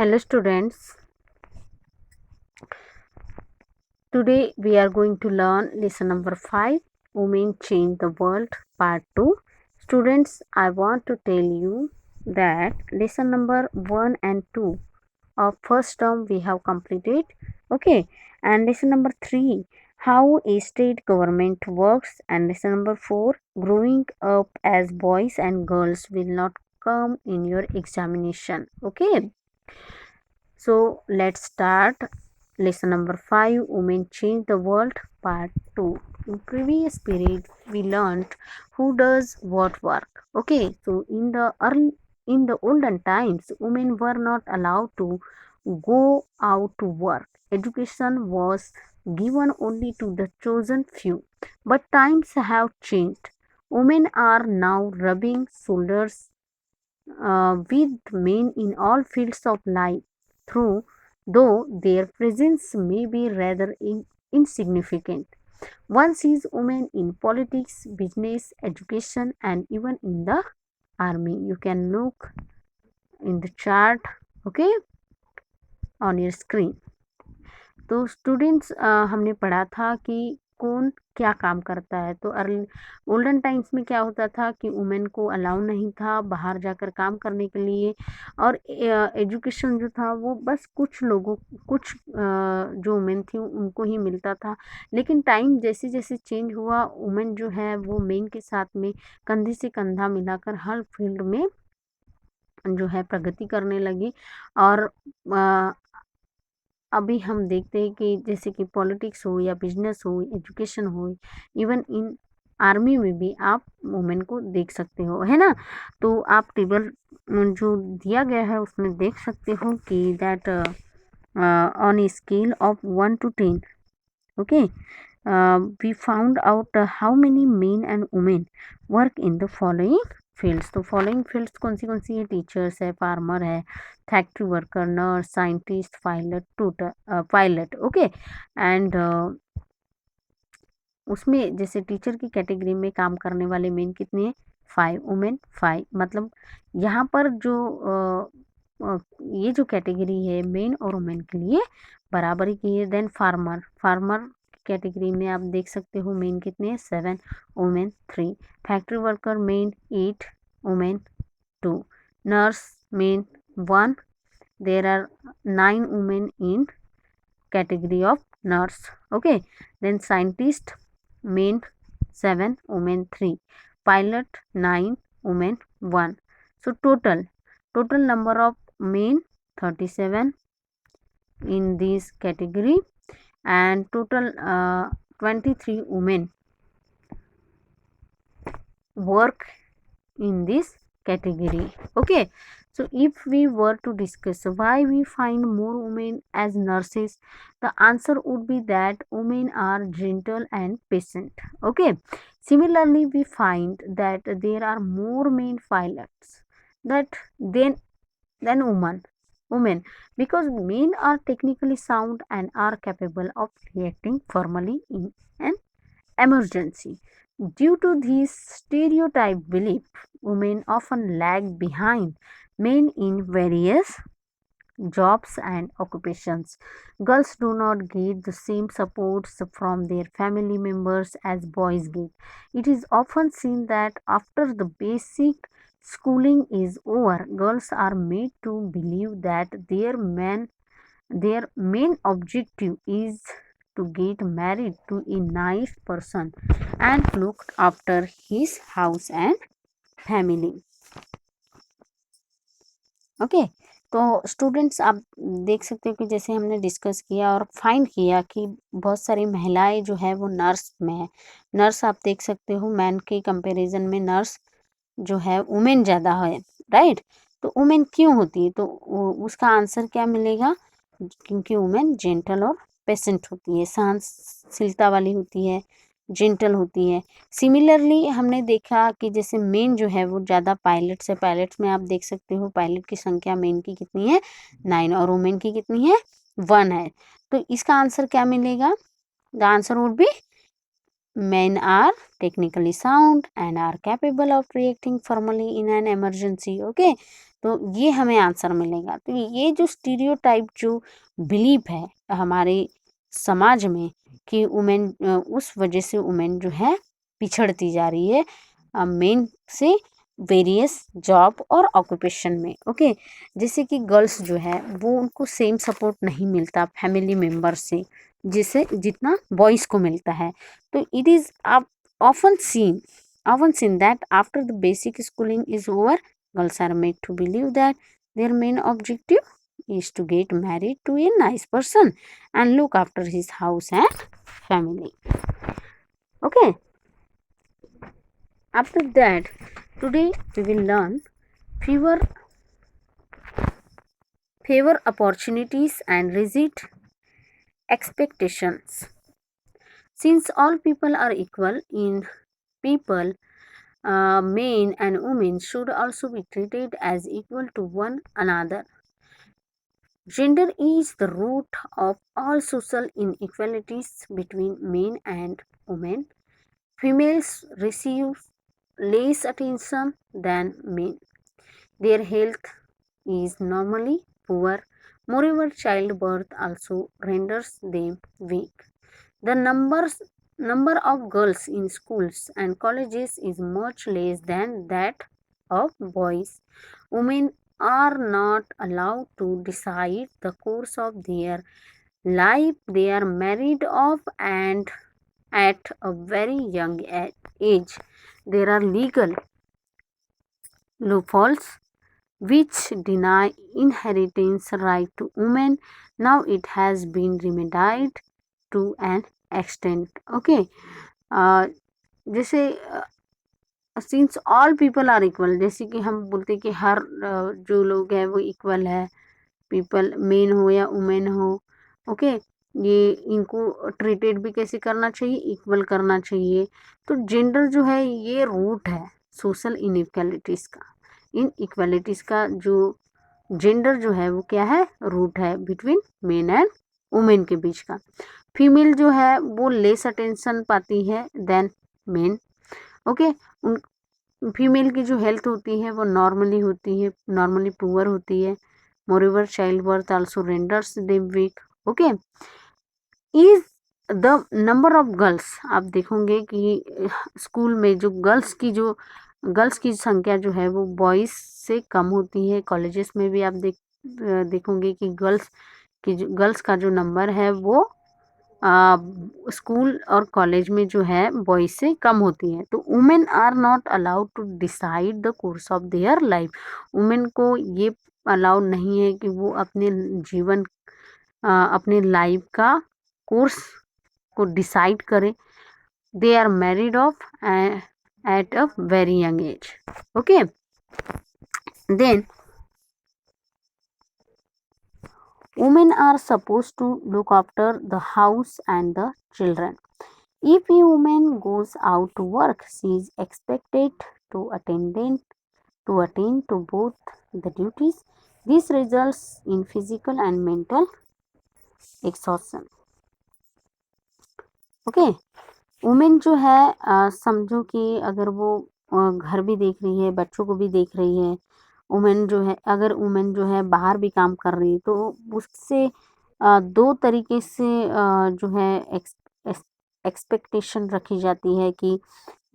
Hello students, today we are going to learn lesson number 5, Women Change the World part 2. Students, I want to tell you that lesson number 1 and 2 of first term we have completed. Okay, and lesson number 3, how a state government works, and lesson number 4, growing up as boys and girls will not come in your examination. Okay, so let's start lesson number 5, Women Change the World part 2. In previous period we learned who does what work. Okay, so in the olden times women were not allowed to go out to work. Education was given only to the chosen few. But times have changed. Women are now rubbing shoulders with men in all fields of life, through though their presence may be rather insignificant. One sees women in politics, business, education, and even in the army. You can look in the chart, okay, on your screen. तो students हमने पढ़ा था कि कौन क्या काम करता है। तो ओल्डन टाइम्स में क्या होता था कि वुमेन को अलाउ नहीं था बाहर जाकर काम करने के लिए, और एजुकेशन जो था वो बस कुछ जो वुमेन थी उनको ही मिलता था। लेकिन टाइम जैसे जैसे चेंज हुआ, वुमेन जो है वो मेन के साथ में कंधे से कंधा मिलाकर हर फील्ड में जो है प्रगति करने लगी। और अभी हम देखते हैं कि जैसे कि पॉलिटिक्स हो या बिजनेस हो, एजुकेशन हो, इवन इन आर्मी में भी आप वुमेन को देख सकते हो, है ना। तो आप टेबल जो दिया गया है उसमें देख सकते हो कि that on a scale of 1 to 10, okay, we found out how many men and women work in the following fields. तो फॉलोइंग फील्ड्स कौन सी है? टीचर्स है, फार्मर है, factory worker, nurse, scientist, pilot, tutor, pilot, okay. And उसमें जैसे teacher की category में काम करने वाले मेन कितने हैं? 5, वुमेन 5। मतलब यहाँ पर जो ये जो कैटेगरी है मेन और वुमेन के लिए बराबरी की है। देन फार्मर कैटेगरी में आप देख सकते हो मेन कितने हैं? 7, women 3। Factory worker main 8, women 2। Nurse main 1, there are 9 women in category of nurse, okay. Then scientist men 7, women 3, pilot 9, women 1. So total number of men 37 in this category, and total 23 women work in this category, okay. So if we were to discuss why we find more women as nurses, the answer would be that women are gentle and patient, okay. Similarly, we find that there are more men pilots that than women, because men are technically sound and are capable of reacting formally in an emergency. Due to this stereotype belief, women often lag behind men in various jobs and occupations. Girls do not get the same supports from their family members as boys get. It is often seen that after the basic schooling is over, girls are made to believe that their main objective is to get married to a nice person and look after his house and family, okay. तो students आप देख सकते हो कि जैसे हमने discuss किया और फाइंड किया कि बहुत सारी महिलाएं जो है वो नर्स में है। नर्स आप देख सकते हो मैन के कंपैरिजन में नर्स जो है वुमेन ज़्यादा है, राइट। तो वुमेन क्यों होती है? तो उसका आंसर क्या मिलेगा? क्योंकि वुमेन जेंटल और पेशेंट होती है, सहनशीलता वाली होती है, जेंटल होती है। सिमिलरली हमने देखा कि जैसे मेन जो है वो ज़्यादा पायलट्स है। पायलट्स में आप देख सकते हो पायलट की संख्या मेन की कितनी है? 9, और वुमेन की कितनी है? 1 है। तो इसका आंसर क्या मिलेगा? The answer would be men are technically sound and are capable of reacting formally in an emergency, okay. तो ये हमें आंसर मिलेगा। तो ये जो स्टीरियोटाइप जो बिलीफ है हमारे समाज में कि वुमेन उस वजह से वुमेन जो है पिछड़ती जा रही है मेन से वेरियस जॉब और ऑक्यूपेशन में। ओके, जैसे कि गर्ल्स जो है वो उनको सेम सपोर्ट नहीं मिलता फैमिली मेम्बर से जिसे जितना बॉयज़ को मिलता है। तो it is often seen often seen that after the basic schooling is over, girls are made to believe that their main objective is to get married to a nice person and look after his house and family. Okay, after that, today we will learn fewer favor opportunities and rigid expectations. Since all people are equal in people, men and women should also be treated as equal to one another. Gender is the root of all social inequalities between men and women. Females receive less attention than men. Their health is normally poor. Moreover, childbirth also renders them weak. The number of girls in schools and colleges is much less than that of boys. Women are not allowed to decide the course of their life. They are married off and at a very young age. There are legal loopholes which deny inheritance right to women. Now it has been remedied to an extent. Okay, जैसे since all people are equal, जैसे कि हम बोलते कि हर जो लोग हैं वो इक्वल है, पीपल मेन हो या वुमेन हो। ओके, ये इनको ट्रीटेड भी कैसे करना चाहिए, इक्वल करना चाहिए। तो जेंडर जो है ये रूट है सोशल इनइक्वालिटीज़ का। इन इक्वालिटीज़ का जो जेंडर जो है वो क्या है, रूट है बिटवीन मेन एंड वुमेन के बीच का। फीमेल जो है वो लेस अटेंशन पाती है देन मेन। ओके, उन फीमेल की जो हेल्थ होती है वो नॉर्मली होती है, नॉर्मली पुअर होती है। Moreover child birth also renders them weak. Okay, is the number of girls, आप देखोगे कि स्कूल में जो गर्ल्स की संख्या जो है वो बॉयज़ से कम होती है। कॉलेजेस में भी आप देखोगे कि गर्ल्स का जो नंबर है वो स्कूल और कॉलेज में जो है बॉयज़ से कम होती है। तो women are not allowed to decide the course of their life. Women को ये अलाउड नहीं है कि वो अपने जीवन अपने लाइफ का कोर्स को डिसाइड करे। They are married of at a very young age. Okay, then women are supposed to look after the house and the children. If a woman goes out to work, she is expected to attend to both the duties. This results in physical and mental exhaustion. Okay, women जो है समझो कि अगर वो घर भी देख रही है, बच्चों को भी देख रही है, वुमेन जो है अगर वुमेन जो है बाहर भी काम कर रही है तो उससे दो तरीके से जो है एक्सपेक्टेशन रखी जाती है कि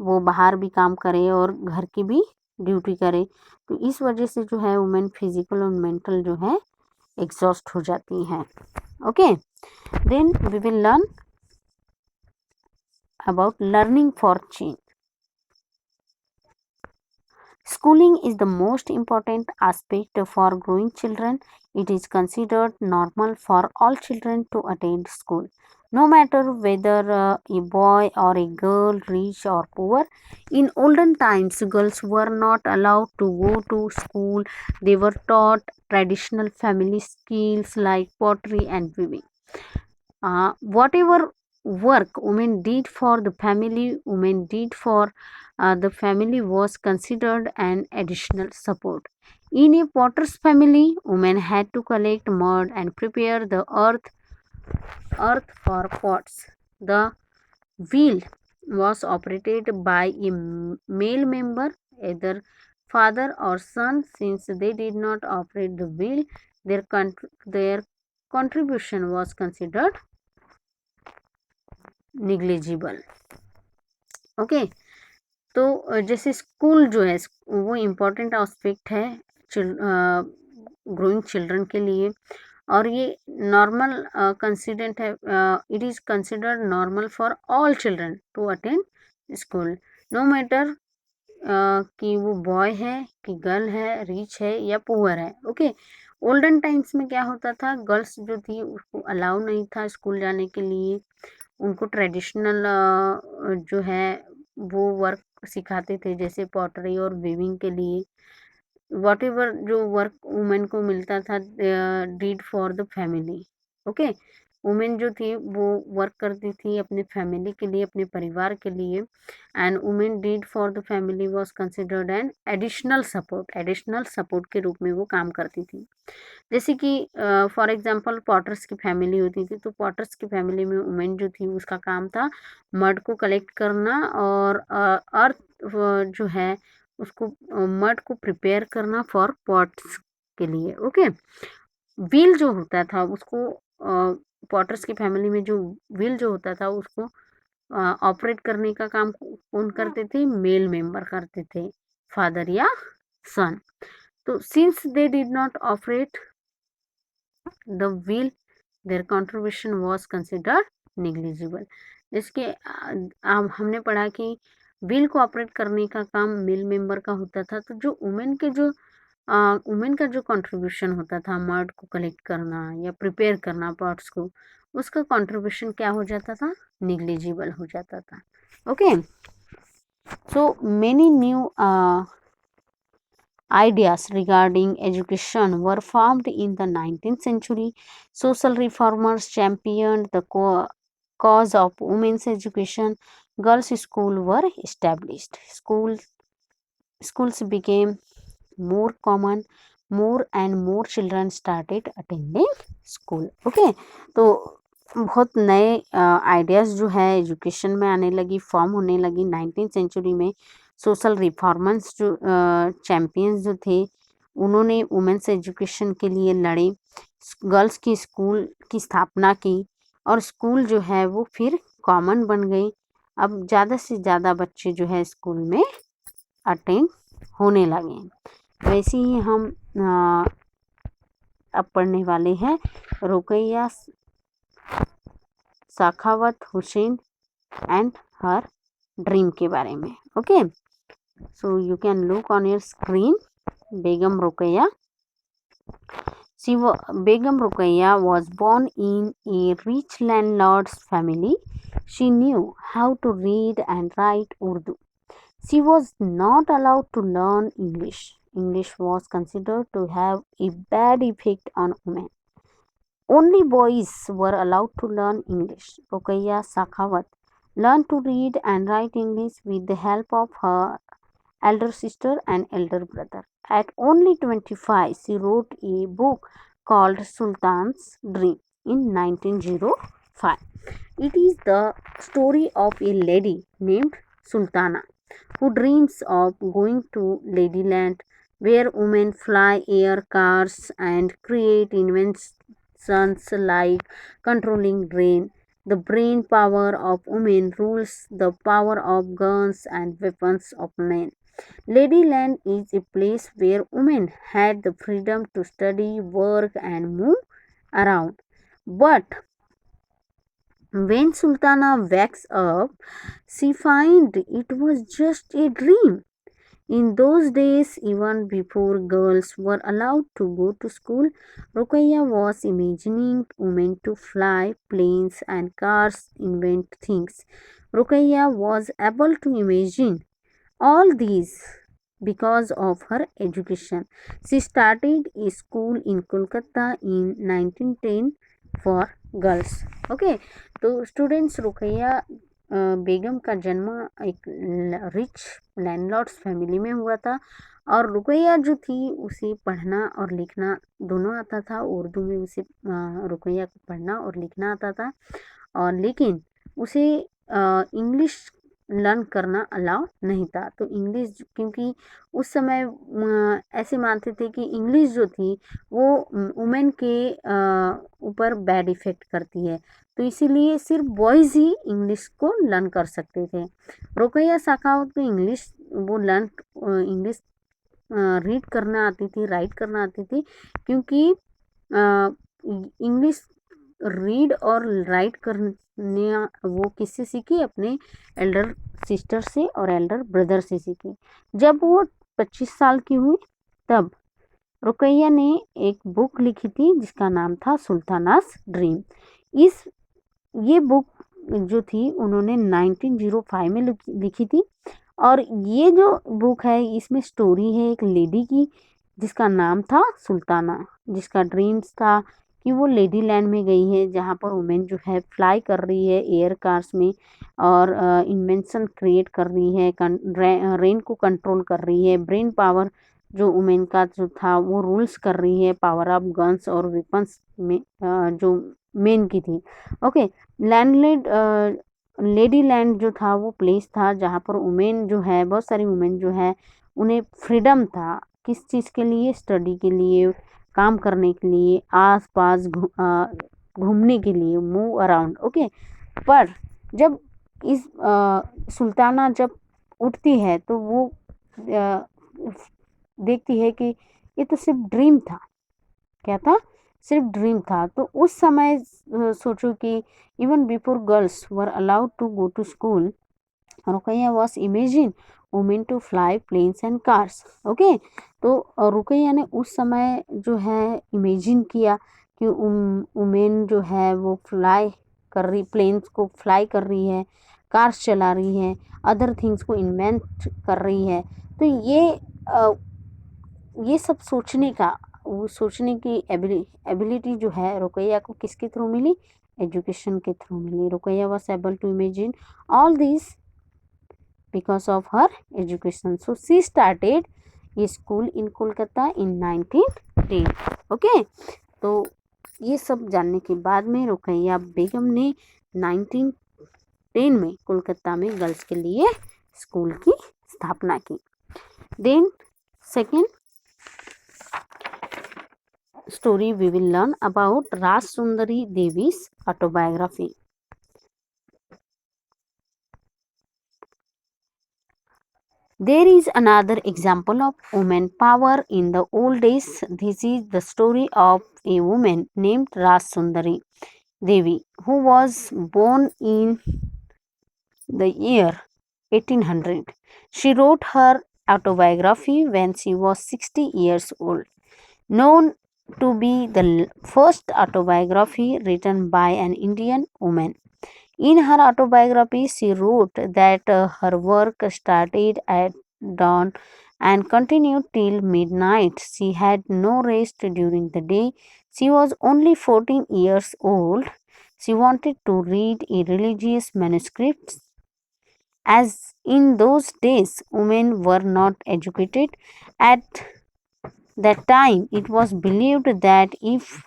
वो बाहर भी काम करे और घर की भी ड्यूटी करे। तो इस वजह से जो है वुमेन फिजिकल और मेंटल जो है एग्जॉस्ट हो जाती हैं। Okay, then we will learn about learning for change. Schooling is the most important aspect for growing children. It is considered normal for all children to attend school, no matter whether a boy or a girl, rich or poor. In olden times, girls were not allowed to go to school. They were taught traditional family skills like pottery and weaving. Whatever work women did for the family, women did for the family was considered an additional support. In a potter's family, women had to collect mud and prepare the earth for pots. The wheel was operated by a male member, either father or son, since they did not operate the wheel, their contribution was considered negligible. Okay तो जैसे school जो है वो important aspect है growing children के लिए, और ये नॉर्मल कंसिडेंट है, it is considered normal for all children to attend school, no matter कि वो बॉय है कि गर्ल है, रिच है या पुअर है। ओके ओल्डन टाइम्स में क्या होता था, गर्ल्स जो थी उसको अलाउ नहीं था स्कूल जाने के लिए, उनको ट्रेडिशनल जो है वो वर्क सिखाते थे, जैसे पॉटरी और वीविंग के लिए, वॉट एवर जो वर्क वुमेन को मिलता था, did for the family. Okay women जो थी वो वर्क करती थी अपने फैमिली के लिए, अपने परिवार के लिए, and women did for the family was considered an additional support के रूप में वो काम करती थी। जैसे कि फॉर एग्जांपल पॉटर्स की फैमिली होती थी, तो पॉटर्स की फैमिली में वुमेन जो थी उसका काम था मड को कलेक्ट करना और अर्थ जो है उसको मड को प्रिपेयर करना फॉर पॉट्स के लिए। ओके व्हील जो होता था उसको पॉटर्स की फैमिली में जो व्हील जो होता था उसको ऑपरेट करने का काम कौन करते थे, मेल मेंबर करते थे, फादर या सन। तो since they did not operate the wheel, there contribution was considered negligible. जिसके अब हमने पढ़ा कि व्हील को ऑपरेट करने का काम मेल मेंबर का होता था, तो जो वुमेन का जो कंट्रीब्यूशन होता था मर्ड को कलेक्ट करना या प्रिपेयर करना पॉट्स को, उसका कंट्रीब्यूशन क्या हो जाता था, निग्लिजिबल हो जाता था। Okay so many new ideas regarding education were formed in the 19th century. Social reformers championed the cause of women's education. Girls' schools were established. Schools became more common. More and more children started attending school. Okay, तो बहुत नए ideas जो है education में आने लगी, form होने लगी 19th सेंचुरी में। सोशल रिफॉर्मर्स जो चैम्पियंस जो थे उन्होंने वुमेन्स एजुकेशन के लिए लड़े, गर्ल्स की स्कूल की स्थापना की और स्कूल जो है वो फिर कॉमन बन गई। अब ज़्यादा से ज़्यादा बच्चे जो है स्कूल में अटेंड होने लगे। वैसे ही हम अब पढ़ने वाले हैं Rokeya Sakhawat Hossain and her dream के बारे में। Okay so you can look on your screen Begum Rokeya. Begum Ruqayya was born in a rich landlord's family. She knew how to read and write Urdu. She was not allowed to learn English. English was considered to have a bad effect on women. Only boys were allowed to learn English. Ruqayya Sakhawat learned to read and write English with the help of her elder sister and elder brother. At only 25, she wrote a book called Sultan's Dream in 1905. It is the story of a lady named Sultana who dreams of going to Ladyland, where women fly air cars and create inventions like controlling rain. The brain power of women rules the power of guns and weapons of men. Ladyland is a place where women had the freedom to study, work, and move around. But when Sultana wakes up, she finds it was just a dream. In those days, even before girls were allowed to go to school, Ruqayya was imagining women to fly planes and cars, invent things. Ruqayya was able to imagine all these because of her education. She started a school in Kolkata in 1910 for girls. Okay, तो students Ruqaiya Begum का जन्म एक rich landlords family में हुआ था और रुकैया जो थी उसे पढ़ना और लिखना दोनों आता था। उर्दू में उसे रुकैया को पढ़ना और लिखना आता था और लेकिन उसे इंग्लिश लर्न करना अलाउ नहीं था। तो इंग्लिश, क्योंकि उस समय ऐसे मानते थे कि इंग्लिश जो थी वो वुमेन के ऊपर बैड इफेक्ट करती है, तो इसीलिए सिर्फ बॉयज़ ही इंग्लिश को लर्न कर सकते थे। रुकैया साखावत को इंग्लिश वो लर्न इंग्लिश रीड करना आती थी, राइट करना आती थी, क्योंकि इंग्लिश रीड और राइट करने वो किससे सीखी? अपने एल्डर सिस्टर से और एल्डर ब्रदर से सीखी। जब वो 25 साल की हुई तब रुकैया ने एक बुक लिखी थी जिसका नाम था सुल्तानास ड्रीम। इस ये बुक जो थी उन्होंने 1905 में लिखी थी। और ये जो बुक है इसमें स्टोरी है एक लेडी की जिसका नाम था सुल्ताना, जिसका ड्रीम्स था कि वो लेडी लैंड में गई है जहाँ पर वुमेन जो है फ्लाई कर रही है एयर कार्स में और इन्वेंशन क्रिएट कर रही है, रेन को कंट्रोल कर रही है, ब्रेन पावर जो वुमेन का जो था वो रूल्स कर रही है, पावर ऑफ गन्स और वेपन्स में जो मेन की थी। ओके, लैंडलेड लेडी लैंड जो था वो प्लेस था जहाँ पर वुमेन जो है, बहुत सारी वुमेन जो है उन्हें फ्रीडम था किस चीज़ के लिए? स्टडी के लिए, काम करने के लिए, आस पास घूमने के लिए, मूव अराउंड। ओके, पर जब इस सुल्ताना जब उठती है तो वो देखती है कि ये तो सिर्फ ड्रीम था। क्या था? सिर्फ ड्रीम था। तो उस समय सोचो कि even before girls were allowed to go to school, Rokeya was imagine women to fly planes and cars. Okay, तो रुकैया ने उस समय जो है इमेजिन किया कि वुमेन जो है वो फ्लाई कर रही, प्लेन्स को फ्लाई कर रही है, कार्स चला रही है, अदर थिंग्स को इन्वेंट कर रही है। तो ये सब सोचने का, वो सोचने की एबिलिटी जो है रुकैया को किसके थ्रू मिली? एजुकेशन के थ्रू मिली। Rokeya was able to imagine all this because of her education. So she started a school in Kolkata in 1910. Okay, तो ये सब जानने के बाद में रुकैया बेगम ने 1910 में कोलकाता में गर्ल्स के लिए स्कूल की स्थापना की। Then second story we will learn about Raj Sundari Devi's autobiography. There is another example of woman power in the old days. This is the story of a woman named Raj Sundari Devi who was born in the year 1800. She wrote her autobiography when she was 60 years old, known to be the first autobiography written by an Indian woman. In her autobiography, she wrote that her work started at dawn and continued till midnight. She had no rest during the day. She was only 14 years old. She wanted to read a religious manuscript, as in those days women were not educated. At that time, it was believed that if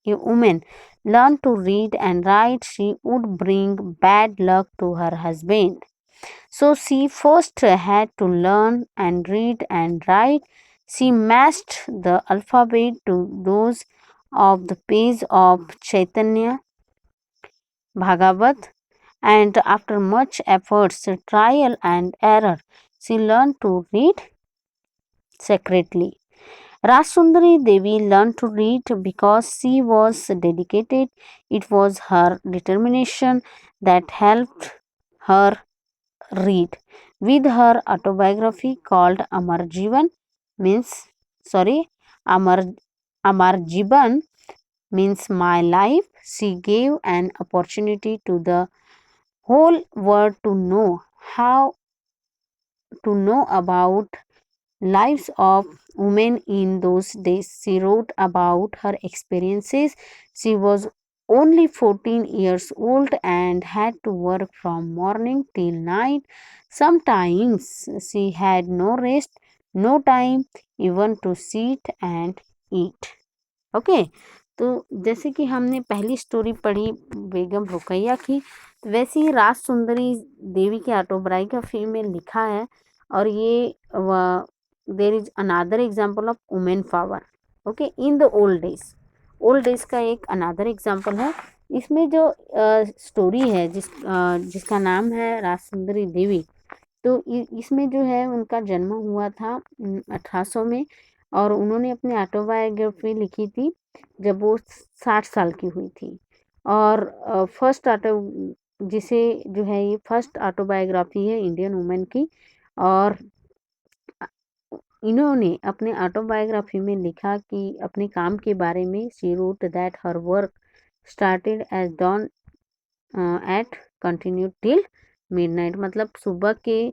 a woman learned to read and write, she would bring bad luck to her husband. So she first had to learn and read and write. She matched the alphabet to those of the page of Chaitanya Bhagavat, and after much efforts, trial and error, she learned to read secretly. Rasundari Devi learned to read because she was dedicated. It was her determination that helped her read. With her autobiography called Amar Jivan means Amar Amar Jiban means my life, she gave an opportunity to the whole world to know about lives of women in those days. She wrote about her experiences. She was only 14 years old and had to work from morning till night. Sometimes she had no rest, no time even to sit and eat. Okay, तो जैसे कि हमने पहली story पढ़ी बेगम रुकैया की, तो वैसे ही राज सुंदरी देवी की ऑटोबायोग्राफी में लिखा है। और ये there is another example of women power, okay, in the old days का एक अनदर एग्जांपल है। इसमें जो स्टोरी है जिसका नाम है राज सुंदरी देवी, तो इसमें जो है उनका जन्म हुआ था 1800 में, और उन्होंने अपनी ऑटोबायोग्राफी लिखी थी जब वो 60 साल की हुई थी। और फर्स्ट ऑटो जिसे जो है ये फर्स्ट ऑटोबायोग्राफी है इंडियन वुमेन की। और इन्होंने अपने ऑटोबायोग्राफी में लिखा कि अपने काम के बारे में, she wrote that her work started as dawn at continue till midnight, मतलब सुबह के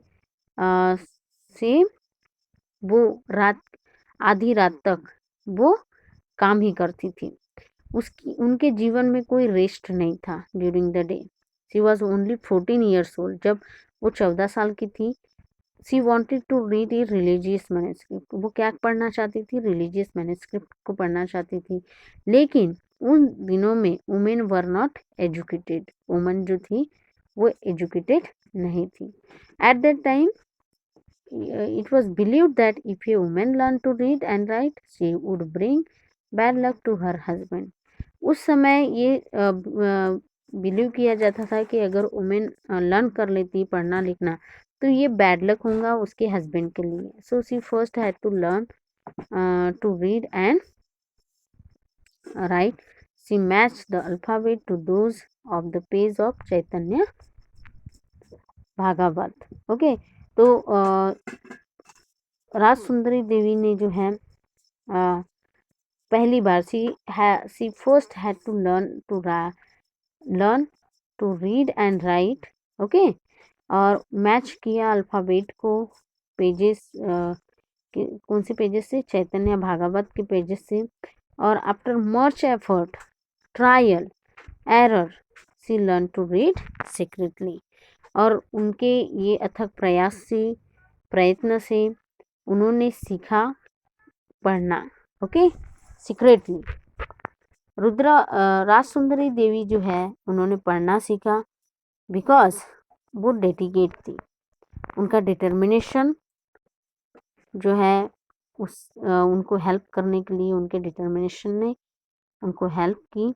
से वो रात आधी रात तक वो काम ही करती थी। उनके जीवन में कोई रेस्ट नहीं था during the day. She was only 14 years old. जब वो 14 साल की थी, she wanted to read a religious manuscript. वो क्या पढ़ना चाहती थी? रिलीजियस मैन्युस्क्रिप्ट को पढ़ना चाहती थी। लेकिन उन दिनों में women were not educated. Women जो थी वो एजुकेटेड नहीं थी। At that time it was believed that if a woman learned to read and write, she would bring bad luck to her husband. उस समय ये बिलीव किया जाता था कि अगर वुमेन लर्न कर लेती पढ़ना लिखना, तो ये बैड लक होगा उसके हस्बैंड के लिए। So she first had to learn to read and write. She matched the alphabet to those of the page of Chaitanya Bhagavat. Okay, तो राज सुंदरी देवी ने जो है पहली बार she first had to learn to read and write, okay, और match किया alphabet को pages कौन से पेजेस से? चैतन्य भागवत के पेजेस से। और after much effort, trial, error, she learn to read secretly. और उनके ये अथक प्रयत्न से उन्होंने सीखा पढ़ना, ओके, सीक्रेटली। राज सुंदरी देवी जो है उन्होंने पढ़ना सीखा बिकॉज वो डेडिकेट थी। उनका डिटर्मिनेशन जो है उनको हेल्प करने के लिए, उनके डिटर्मिनेशन ने उनको हेल्प की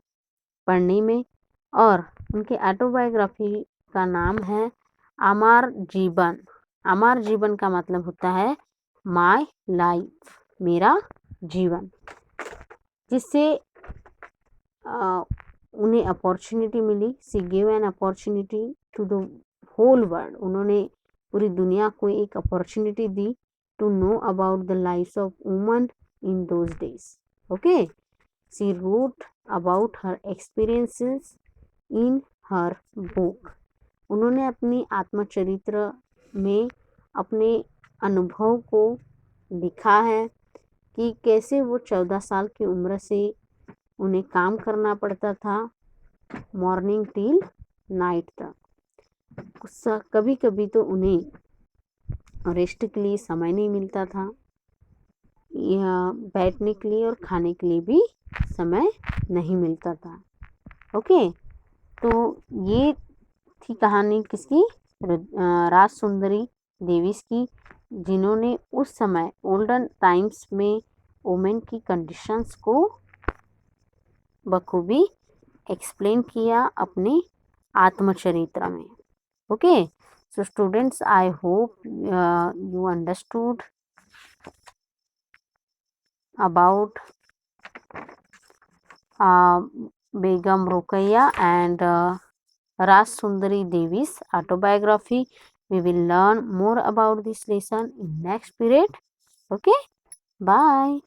पढ़ने में। और उनके ऑटोबायोग्राफी का नाम है अमर जीवन। अमर जीवन का मतलब होता है माय लाइफ, मेरा जीवन, जिससे उन्हें अपॉर्चुनिटी मिली। She give an opportunity to the whole world. उन्होंने पूरी दुनिया को एक अपॉर्चुनिटी दी to know about the life of woman in those days, okay. She wrote about her experiences in her book. उन्होंने अपनी आत्मचरित्र में अपने अनुभव को लिखा है कि कैसे वो 14 साल की उम्र से उन्हें काम करना पड़ता था मॉर्निंग टिल नाइट तक। कभी कभी तो उन्हें रेस्ट के लिए समय नहीं मिलता था, या बैठने के लिए और खाने के लिए भी समय नहीं मिलता था, ओके। तो ये थी कहानी किसकी? राज सुंदरी देवी की, जिन्होंने उस समय ओल्डन टाइम्स में वुमेन की कंडीशंस को बखूबी एक्सप्लेन किया अपने आत्मचरित्र में, okay. So students, I hope you understood about Begum Ruqayya and Raj Sundari Devi's autobiography. We will learn more about this lesson in next period. Okay, bye.